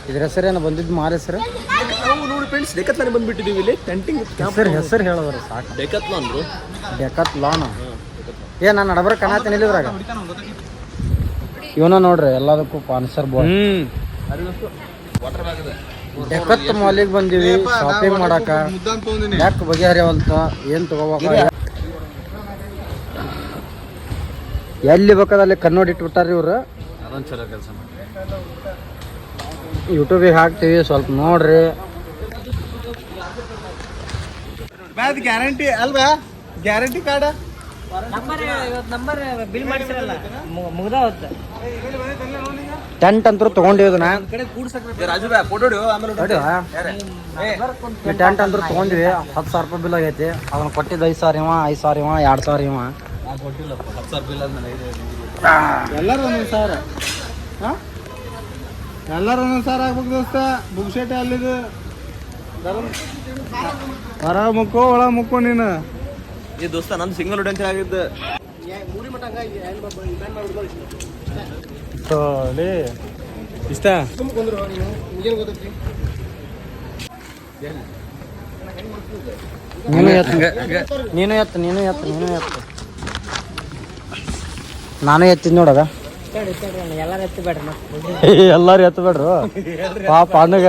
ಇದ್ರ ಹೆಸರೇನು ಬಂದಿದ್ದು ಮಾರ ಹೆಸರು? ನಾವು ನೋಡಿ ಫ್ರೆಂಡ್ಸ್ ಡೆಕತ್ಲಾನ್ ಬಂದ್ಬಿಟ್ಟಿದ್ದೀವಿ ಇಲ್ಲಿ ಟೆಂಟಿಂಗ್ ಹೆಸರು ಹೇಳೋರು ಸಾಕು. Decathlon bro. ಡೆಕತ್ಲಾನ್ ನಾನು ನಡಬರ ಕಣಾತೀನಿ ಇಲ್ಲಿದ್ರಾಗ ಇವನ ನೋಡ್ರಿ ಎಲ್ಲದಕ್ಕೂ ಪಾನ್ಸರ್ ಬಾಯ್. ಡೆಕತ್ ಮಾಲಿಗೆ ಬಂದೀವಿ ಶಾಪಿಂಗ್ ಮಾಡಾಕ. ಯಾಕೆ ಬಗೆಹರಿಯವಲ್ತ ಏನು ತಗೋಬೇಕ ಎಲ್ಲಿ ಬೇಕಾದಲ್ಲಿ ಕಣ್ಣೋಡಿ ಇಟ್ಬಿಟ್ಟಾರ ಇವ್ರು. ಅದೊಂದು ಚಲೋ ಕೆಲಸ ಮಾಡಿ ಯೂಟ್ಯೂಬಿಗೆ ಹಾಕ್ತೀವಿ ಸ್ವಲ್ಪ ನೋಡ್ರಿ. ಗ್ಯಾರಂಟಿ ಅಲ್ವಾ? ಗ್ಯಾರಂಟಿ ಕಾರ್ಡ ನಂಬರ್ ಬಿಲ್ ಮಾಡಿಸಿರಲ್ಲ ಮುಗ್ದ ಹೊತ್ತು ಟೆಂಟ್ ಅಂತೂ ತೊಗೊಂಡಿವಿ ನಾ ರಾಜು ಬಾ ಫೋಟೋ ಟೆಂಟ್ ಅಂತೂ ತೊಗೊಂಡ್ವಿ. 10,000 ರೂಪಾಯಿ ಬಿಲ್ ಆಗೈತಿ. ಅದನ್ನ ಕೊಟ್ಟಿದ್ದು 5,000 ಇವ, 5,000 ಇವ, 2,000 ಇವ. ಎಲ್ಲರೂ ಒಂದೊಂದು ಸಾವಿರ. ಎಲ್ಲರೂ ಒಂದೊಂದು ಸಾವಿರ ಆಗ್ಬೇಕು ದೋಸ್ತ. ಬುಕ್ ಶೇಟ್ ಅಲ್ಲಿದು ಹೊರ ಮುಕ್ಕೋ ಒಳ ಮುಕ್ಕೋ ನೀನು. ಈ ದೋಸ್ತ ನಂದು ಸಿಂಗಲ್ ಉಡ್ ಅಂತ ಆಗಿದ್ದು ಇಷ್ಟ. ನೀನು ಎತ್ತು ನಾನು ಎತ್ತಿದ್ ನೋಡದ. ಎಲ್ಲಾರು ಎತ್ತಬೇಡ್ರಿ ಎಲ್ಲಾರು ಎತ್ತಬೇಡ್ರು ಪಾಪ ಅಣ್ಣಗ.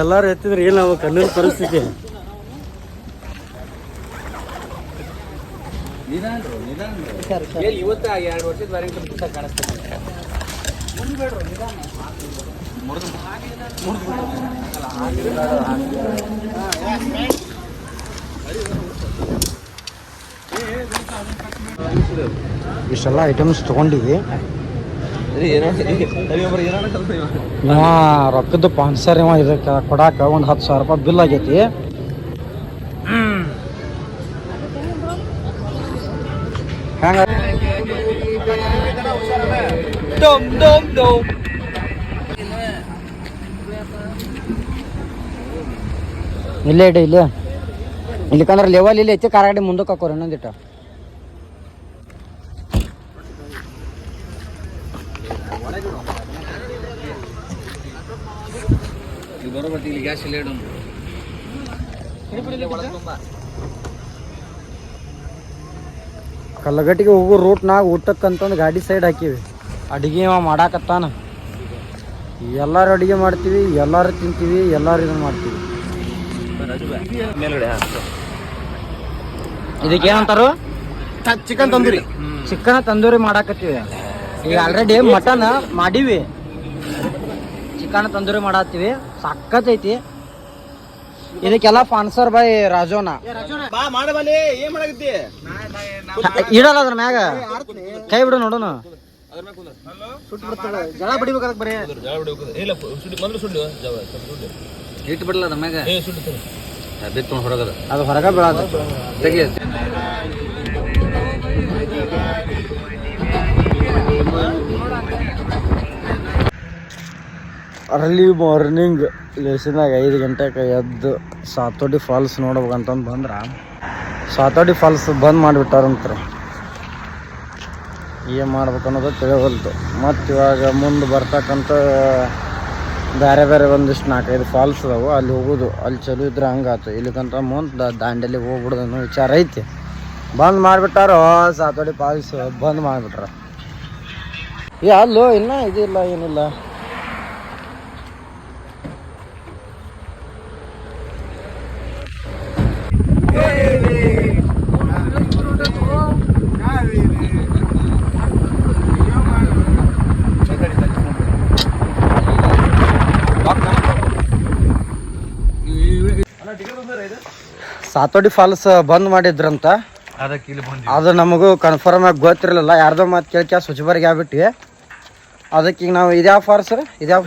ಎಲ್ಲಾರು ಎತ್ತಿದ್ರೆ ಏನು ಅವ ಕಣ್ಣಿನ ಪರಿಸ್ಥಿತಿ. ಇವತ್ತ 2 ವರ್ಷದ ವಾರಂಟಿ ಕಾಣಿಸ್ತದೆ. ಇಷ್ಟೆಲ್ಲ ಐಟಮ್ಸ್ ತಗೊಂಡಿವಿ. ರೊಕ್ಕದ ಪಾನ್ಸರ್ ಇವ ಇದಕ್ಕೆ ಕೊಡಾಕ ಒಂದು 10,000 ರೂಪಾಯಿ ಬಿಲ್ ಆಗೈತಿ. ಹಂಗ ಇಲ್ಲೇ ಇಡಿ ಇಲ್ಲಿಕಂದ್ರೆ ಲೆವೆಲ್ ಇಲ್ಲಿ ಹೆಚ್ಚು ಕಾರಗಡೆ ಮುಂದಕ್ಕೆ ಹಾಕೋರಿ ಇನ್ನೊಂದಿಟ್ಟ. ಕಲ್ಲಗಟ್ಟಿಗೆ ಹೋಗೋ ರೂಟ್ನಾಗ ಊಟಕ್ಕಂತಂದು ಗಾಡಿ ಸೈಡ್ ಹಾಕಿವಿ. ಅಡುಗೆ ಮಾಡಾಕತ್ತಾನ. ಎಲ್ಲರೂ ಅಡುಗೆ ಮಾಡ್ತೀವಿ, ಎಲ್ಲರೂ ತಿಂತೀವಿ, ಎಲ್ಲರೂ ಇದನ್ನು ಮಾಡ್ತೀವಿ. ಇದಕ್ಕೆ ಏನಂತಾರು? ಚಿಕನ್ ತಂದೂರಿ. ಚಿಕನ್ ತಂದೂರಿ ಮಾಡಾಕತ್ತೀವಿ. ಈಗ ಆಲ್ರೆಡಿ ಮಟನ್ ಮಾಡೀವಿ, ಚಿಕನ್ ತಂದೂರಿ ಮಾಡತ್ತೀವಿ. ಸಕ್ಕತ್ತೈತಿ. ಇದಕ್ಕೆಲ್ಲ ಸ್ಪಾನ್ಸರ್ ಬೈ ರಾಜೋನ. ಇಡಲ್ಲ ಅದ್ರ ಮ್ಯಾಗ ಕೈ ಬಿಡು ನೋಡೋಣ. ಜಳ ಬಿಡಿಬೇಕಾದ ಬರೀ ಇಟ್ಟು ಬಿಡಲ್ಲ ಅದ್ರ ಮ್ಯಾಗ ಬಿತ್ತು ಹೊರಗದ ಅದು ಹೊರಗ ಬೀಳದ ತೆಗಿ. ಅರ್ಲಿ ಮಾರ್ನಿಂಗ್ ಲೇಸಿನಾಗ 5 ಗಂಟೆಗೆ ಎದ್ದು ಸಾತೋಡಿ ಫಾಲ್ಸ್ ನೋಡ್ಬೇಕಂತಂದು ಬಂದ್ರೆ ಸಾತೋಡಿ ಫಾಲ್ಸ್ ಬಂದ್ ಮಾಡಿಬಿಟ್ಟಾರಂತ್ರಿ. ಏನು ಮಾಡ್ಬೇಕು ಅನ್ನೋದು ತಿಳಿವಲ್ತು. ಮತ್ತು ಇವಾಗ ಮುಂದೆ ಬರ್ತಕ್ಕಂಥ ಬೇರೆ ಒಂದಿಷ್ಟು 4-5 ಫಾಲ್ಸ್ ಅದಾವು. ಅಲ್ಲಿ ಹೋಗೋದು, ಅಲ್ಲಿ ಚಲೋ ಇದ್ರೆ ಹಂಗಾತು. ಇಲ್ಲಿಗಂತ ಮುಂದೆ ದಾಂಡೇಲಿ ಹೋಗ್ಬಿಡೋದು ಅನ್ನೋ ವಿಚಾರ ಐತಿ. ಬಂದ್ ಮಾಡಿಬಿಟ್ಟಾರೋ ಸಾತೋಡಿ ಫಾಲ್ಸ್ ಬಂದ್ ಮಾಡಿಬಿಟ್ರ. ಅಲ್ಲೋ ಇನ್ನೂ ಇದಿಲ್ಲ ಏನಿಲ್ಲ. ಸಾತೋಡಿ ಫಾಲ್ಸ್ ಬಂದ್ ಮಾಡಿದ್ರಂತ. ಅದು ನಮಗೂ ಕನ್ಫರ್ಮ್ ಆಗಿ ಗೊತ್ತಿರಲಿಲ್ಲ. ಯಾರ್ದೋ ಮಾತು ಕೇಳ್ಕ ಸುಚಬರ್ಗೆ ಆಗ್ಬಿಟ್ವಿ. ಅದಕ್ಕೆ ಈಗ ನಾವು ಇದ್ಯಾವ ಫಾಲ್ಸ್ ಇದ್ಯಾವ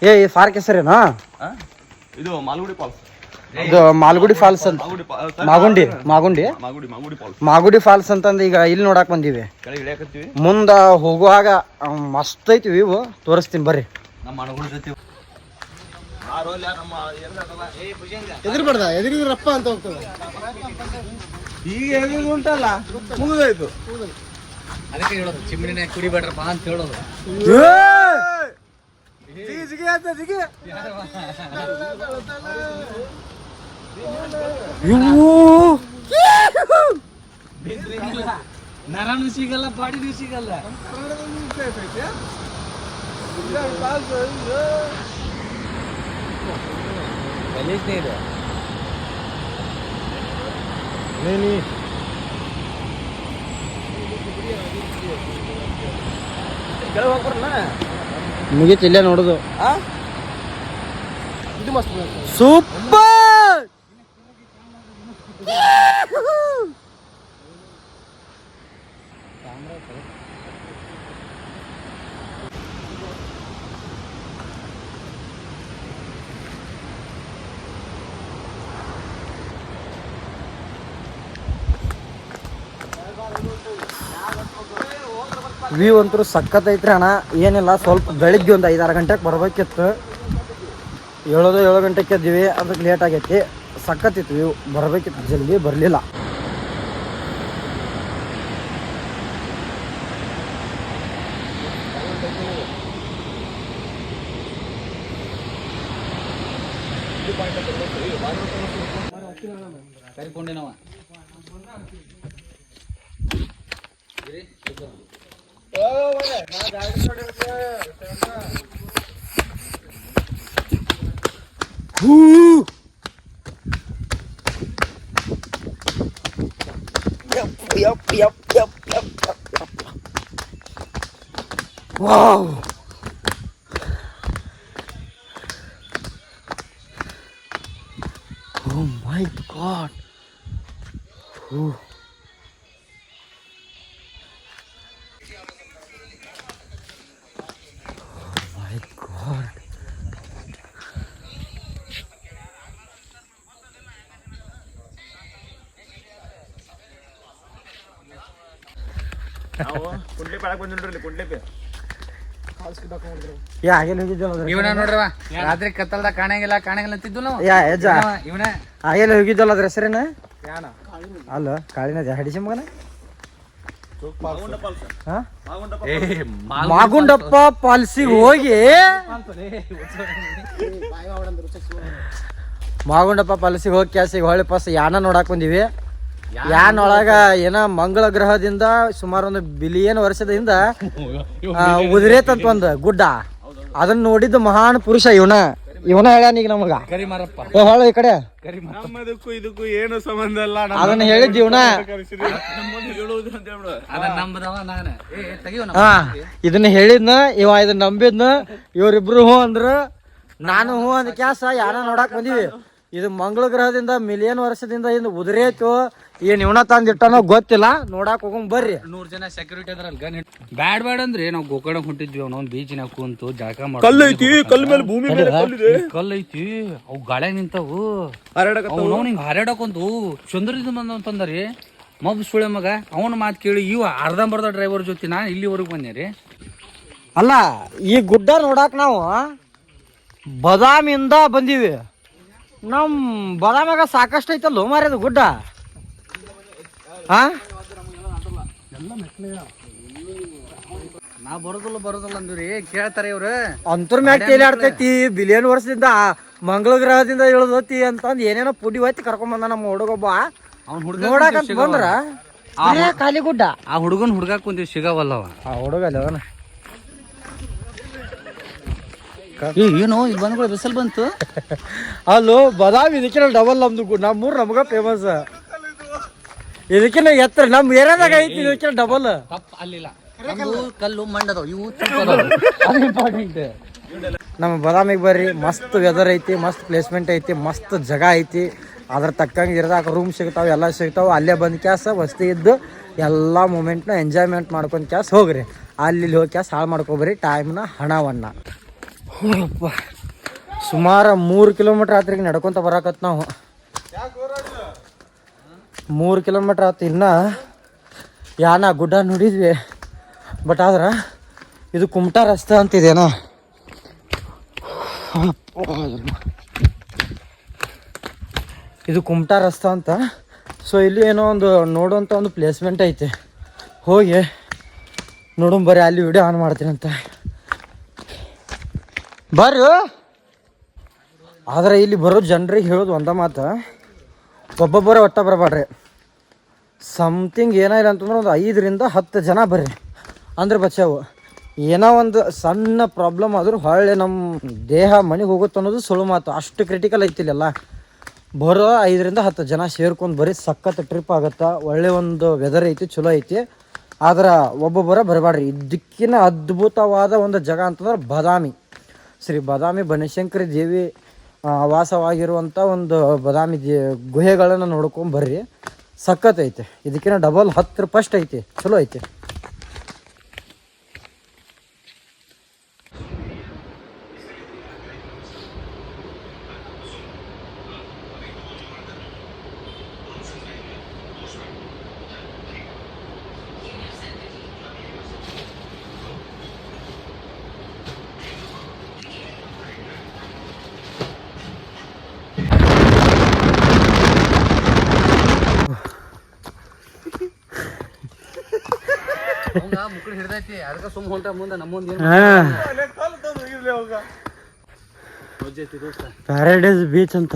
ಈ ಫಾರ್ಕ್ ಹೆಸರೇನಾ? ಇದು ಮಾಲ್ಗುಡಿ ಫಾಲ್ಸ್. ಇದು ಮಾಲ್ಗುಡಿ ಫಾಲ್ಸ್ ಅಂತ. ಮಾಗುಡಿ ಫಾಲ್ಸ್ ಅಂತಂದು ಈಗ ಇಲ್ಲಿ ನೋಡಕ್ ಬಂದೀವಿ. ಮುಂದ ಹೋಗುವಾಗ ಮಸ್ತ್ ಐತಿ ವ್ಯೂ, ತೋರಿಸ್ತೀನಿ ಬರ್ರಿ. ಎದುರಿದ್ರಪ್ಪ ಅಂತ ಹೋಗ್ತದೆ. ಈಗ ಎದುರು ಉಂಟಲ್ಲ ಮುಗಿದೋಯ್ತು. ಅದಕ್ಕೆ ಹೇಳೋದು ಚಿಮ್ಮಿನ ಕುಡಿಬೇಡ್ರಪ್ಪ ಅಂತ ಹೇಳೋದು. ನರನು ಸಿಗಲ್ಲ, ಬಾಡಿನೂ ಸಿಗಲ್ಲ. ಗಲೀಜ್ನೇ ಇದೆ. ಮುಗೀತು ಇಲ್ಲೇ ನೋಡುದು. ಇದು ಮಸ್ತ್ ಸೂಪರ್. ವ್ಯೂ ಅಂತೂ ಸಖತ್ ಐತ್ರಿ ಅಣ್ಣ. ಏನಿಲ್ಲ, ಸ್ವಲ್ಪ ಬೆಳಿಗ್ಗೆ ಒಂದು 5-6 ಗಂಟೆಗೆ ಬರ್ಬೇಕಿತ್ತು. 7 ಗಂಟೆಗೆ ಎದ್ದೀವಿ, ಅದಕ್ಕೆ ಲೇಟ್ ಆಗೈತಿ. ಸಖತ್ ಇತ್ತು ವ್ಯೂ, ಬರ್ಬೇಕಿತ್ತು, ಜಲ್ದಿ ಬರಲಿಲ್ಲ. ಕರಿಕೊಂಡೇನವ Wow. Oh my God. Ooh. Oh my God. ನಾವು ಕುಂಡ್ಲಿ ಪಾಡಕ್ ಬಂದಿಲ್ರಿ ಕುಂಡ್ಲಿಪಿ ಯಾ ಆಗೇನು ಹೋಗಿದ್ದಲ್ಲ ಇವನ ನೋಡ್ರವ ರಾತ್ರಿ ಕತ್ತಲ್ದಾಗ ಕಾಣಂಗಿಲ್ಲ ಅಂತಿದ್ದು ನಾವು. ಯಾ ಯಜ್ಜ ಇವನ ಆಗೇನು ಹೋಗಿದ್ದಲ್ಲ ಅದ್ರ ಹೆಸರೇನ ಅಲ್ಲ ಕಾಳಿನ ಹಡಿಸಿ ಮಗನ ಮಾಗುಂಡಪ್ಪ ಪಾಲ್ಸಿಗೆ ಹೋಗಿ ಮಾಗುಂಡಪ್ಪ ಪಾಲ್ಸಿಗೆ ಹೋಗಿ ಕ್ಯಾಸಿಗೆ ಹೊಳ್ಳಿ ಪಾಸ್ ಯಾನ ನೋಡಾಕ್ ಬಂದಿವಿ. ಯಾನ್ ಒಳಗ ಏನ ಮಂಗಳ ಗ್ರಹದಿಂದ ಸುಮಾರು 1 ಬಿಲಿಯನ್ ವರ್ಷದಿಂದ ಉದುರೇತಂತ ಒಂದು ಗುಡ್ಡ. ಅದನ್ನ ನೋಡಿದ್ದು ಮಹಾನ್ ಪುರುಷ ಇವನ ಹೇಳ್ಯಾನ ಈಗ ನಮಗ. ಹೊಳ ಈ ಕಡೆ ನಮ್ಮದಕ್ಕೂ ಇದಕ್ಕೂ ಏನು ಸಂಬಂಧ ಇಲ್ಲ. ಅದನ್ನ ಹೇಳಿದ್ ಇವನ. ಇದನ್ನ ಹೇಳಿದ್ನ ಇವ, ಇದನ್ನ ನಂಬಿದ್ನ. ಇವ್ರಿಬ್ರು ಹೂ ಅಂದ್ರ, ನಾನು ಹೂ ಅಂದ ಕ್ಯಾಸ ಯಾನ ನೋಡಾಕ್ ಬಂದಿವಿ. ಇದು ಮಂಗಳ ಗ್ರಹದಿಂದ ಮಿಲಿಯನ್ ವರ್ಷದಿಂದ ಹಿಂದ ಉದುರೇತು. ಏನ್ ಇವನ ತಂದಿಟ್ಟನೋ ಗೊತ್ತಿಲ್ಲ, ನೋಡಾಕ್ ಹೋಗಂಗ್ ಬರ್ರಿ. 100 ಜನ ಸೆಕ್ಯೂರಿಟಿ ಅದ್ರಲ್ಲಿ ಗನ್ ಬ್ಯಾಡ್ ಅಂದ್ರೆ ನಾವು ಗೋಕರ್ಣ ಹೊಂಟಿದ್ವಿ. ಅವ್ನೊಂದ್ ಬೀಚಿನಾಗ ಕುಂತು ಜಳಕ ಮಾಡಿ ಕಲ್ಲು ಮೇಲೆ ಭೂಮಿ ಮೇಲೆ ಕಲ್ಲು ಐತಿ, ಅವು ಗಾಳ್ಯಾಗ ನಿಂತಾವು ಹಿಂಗ ಹಾರಾಡಕೊಂತು ಚಂದ್ರದಿಂದ ಬಂದಂತಂದ್ರಿ. ಮಬ್ ಸುಳೆ ಮಗ ಅವನ ಮಾತು ಕೇಳಿ ಇವ ಅರ್ಧಂಬರ್ಧ ಡ್ರೈವರ್ ಜೊತೆ ನಾ ಇಲ್ಲಿವರೆಗೂ ಬಂದೇರಿ. ಅಲ್ಲ, ಈ ಗುಡ್ಡ ನೋಡಾಕ್ ನಾವು ಬದಾಮಿಂದ ಬಂದೀವಿ. ನಮ್ ಬದಾಮ್ಯಾಗ ಸಾಕಷ್ಟು ಐತಲ್ಲ ಮಾರ್ಯದ ಗುಡ್ಡ. ನಾ ಬರೋದಿಲ್ಲ ಅಂದ್ರಿ, ಕೇಳ್ತಾರೆ ಇವ್ರು. ಅಂತರ್ ಮ್ಯಾಗ ತೇಲಾಡ್ತೈತಿ. ಬಿಲಿಯನ್ ವರ್ಷದಿಂದ ಮಂಗಳ ಗ್ರಹದಿಂದ ಇಳಿದೈತಿ ಅಂತಂದ್ ಏನೇನೋ ಪುಡಿ ಹೊತ್ತಿ ಕರ್ಕೊಂಡ್ ಬಂದ ನಮ್ಮ ಹುಡುಗೊಬ್ಬ. ನೋಡಾಕಂತ ಬಂದ್ರ ಖಾಲಿ ಗುಡ್ಡ. ಆ ಹುಡುಗನ್ ಹುಡ್ಗಾಕ್ ಕುಂತೀವಿ, ಸಿಗವಲ್ಲವ ಆ ಹುಡುಗ ಅಲ್ಲಿ ಅವನ. ಏನು ಇಲ್ಲಿ ಬಂದ್ಗಳು ಬಿಸಲ್ ಬಂತು. ಅಲ್ಲೋ ಬದಾಮಿ ಇದಕ್ಕಿನ ಡಬಲ್ ನಮ್ಮೂರ್ ನಮಗ ಫೇಮಸ್. ಇದಕ್ಕಿನ ಎತ್ತರ ನಮ್ ಏರಿಯಾದಾಗ ಐತಿ, ಇದಕ್ಕಿನ ಡಬಲ್. ಅಲ್ಲಿಲ್ಲ, ಕಲ್ಲು ಮಂಡದವ್ ಇವು ಇಂಪಾರ್ಟೆಂಟ್. ನಮ್ಮ ಬದಾಮಿಗೆ ಬರ್ರಿ, ಮಸ್ತ್ ವೆದರ್ ಐತಿ, ಮಸ್ತ್ ಪ್ಲೇಸ್ಮೆಂಟ್ ಐತಿ, ಮಸ್ತ್ ಜಾಗ ಐತಿ. ಅದ್ರ ತಕ್ಕಂಗೆ ಇರೋದಾಕ ರೂಮ್ ಸಿಗ್ತಾವ, ಎಲ್ಲ ಸಿಗ್ತಾವ. ಅಲ್ಲೇ ಬಂದ್ ಕ್ಯಾಸ ವಸ್ತಿ ಇದ್ದು ಎಲ್ಲ ಮೂಮೆಂಟ್ನ ಎಂಜಾಯ್ಮೆಂಟ್ ಮಾಡ್ಕೊಂಡ್ ಕ್ಯಾಸ್ ಹೋಗ್ರಿ. ಅಲ್ಲಿ ಹೋಗಿ ಕ್ಯಾಸ್ ಹಾಳು ಮಾಡ್ಕೊಬರಿ ಟೈಮ್ನ, ಹಣವನ್ನ. ಸುಮಾರು 3 ಕಿಲೋಮೀಟರ್ ಆತ್ರಿಗೆ ನಡ್ಕೊಂತ ಬರಾಕತ್ ನಾವು. 3 ಕಿಲೋಮೀಟರ್ ಆತು. ಇನ್ನ ಯಾನ ಗುಡ್ಡ ನೋಡಿದ್ವಿ, ಬಟ್ ಆದ್ರೆ ಇದು ಕುಮಟಾ ರಸ್ತೆ ಅಂತಿದೇನೋ. ಇದು ಕುಮಟಾ ರಸ್ತೆ ಅಂತ. ಸೊ ಇಲ್ಲಿ ಏನೋ ಒಂದು ನೋಡುವಂಥ ಒಂದು ಪ್ಲೇಸ್ಮೆಂಟ್ ಐತೆ. ಹೋಗಿ ನೋಡು ಬರ್ರಿ ಅಲ್ಲಿ ವಿಡಿಯೋ ಆನ್ ಮಾಡ್ತೀನಂತ ಬರ್ರಿ. ಆದ್ರೆ ಇಲ್ಲಿ ಬರೋ ಜನರಿಗೆ ಹೇಳೋದು ಒಂದ ಮಾತು, ಒಬ್ಬೊಬ್ಬರೇ ಒಟ್ಟ ಬರಬೇಡ್ರಿ. ಸಮಥಿಂಗ್ ಏನಾಯಿಲ್ಲ ಅಂತಂದ್ರೆ ಒಂದು 5 ರಿಂದ 10 ಜನ ಬರ್ರಿ ಅಂದ್ರೆ ಬಚಾವು. ಏನೋ ಒಂದು ಸಣ್ಣ ಪ್ರಾಬ್ಲಮ್ ಆದರೂ ಹೊಳ್ಳೆ ನಮ್ಮ ದೇಹ ಮನೆಗೆ ಹೋಗುತ್ತೆ ಅನ್ನೋದು ಸುಳ್ಳು ಮಾತು. ಅಷ್ಟು ಕ್ರಿಟಿಕಲ್ ಐತಿಲ್ಲ. ಬರೋ 5 ರಿಂದ 10 ಜನ ಸೇರ್ಕೊಂಡು ಬರೀ ಸಖತ್ ಟ್ರಿಪ್ ಆಗುತ್ತೆ. ಒಳ್ಳೆ ಒಂದು ವೆದರ್ ಐತಿ, ಚಲೋ ಐತಿ. ಆದ್ರೆ ಒಬ್ಬೊಬ್ಬರ ಬರಬೇಡ್ರಿ. ಇದಕ್ಕಿಂತ ಅದ್ಭುತವಾದ ಒಂದು ಜಾಗ ಅಂತಂದ್ರೆ ಬಾದಾಮಿ, ಶ್ರೀ ಬಾದಾಮಿ ಬನಶಂಕರಿ ದೇವಿ ವಾಸವಾಗಿರುವಂಥ ಒಂದು ಬಾದಾಮಿ ಗುಹೆಗಳನ್ನು ನೋಡ್ಕೊಂಡು ಬರ್ರಿ. ಸಖತ್ ಐತೆ. ಇದಕ್ಕಿಂತ ಡಬಲ್ 10 ಪಸ್ಟ್ ಐತಿ, ಚಲೋ ಐತಿ. ಮುಕ್ಕಳು ಹಿಡ್ದೈತಿ, ಅದಕ್ಕೆ ಸುಮ್ಮ ಹೊಂಟ ಮುಂದೆ ನಮ್ಮೊಂದು ಪ್ಯಾರಡೈಸ್ ಬೀಚ್ ಅಂತ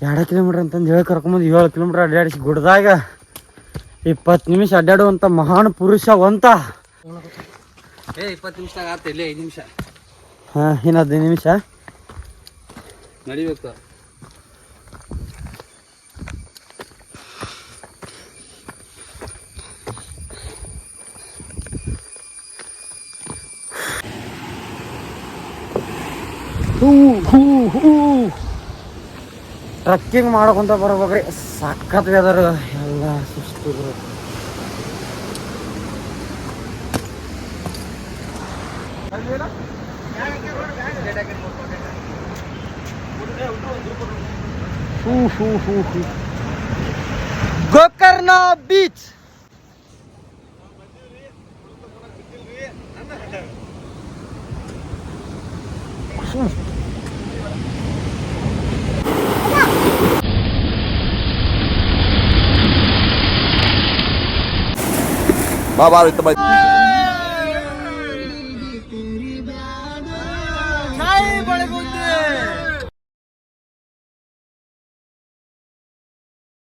2 ಕಿಲೋಮೀಟರ್ ಅಂತಂದು ಹೇಳಿ ಕರ್ಕೊಂಬಂದು 7 ಕಿಲೋಮೀಟರ್ ಅಡ್ಡಾಡಿಸಿ ಗುಡ್ದಾಗ 20 ನಿಮಿಷ ಅಡ್ಡಾಡುವಂಥ ಮಹಾನ್ ಪುರುಷವಂತ. 20 ನಿಮಿಷದಾಗ ಆತ, ಇಲ್ಲೇ 5 ನಿಮಿಷ. ಇನ್ನು 15 ನಿಮಿಷ ನಡಿಬೇಕು. ಟ್ರಕ್ಕಿಂಗ್ ಮಾಡ್ಕೊಂತ ಬರ್ಬೇಕ್ರಿ. ಸಖತ್ ವೆದರ್, ಎಲ್ಲ ಸುಸ್ತಿದ್ರು. ಗೋಕರ್ಣ ಬೀಚ್. ಬಾ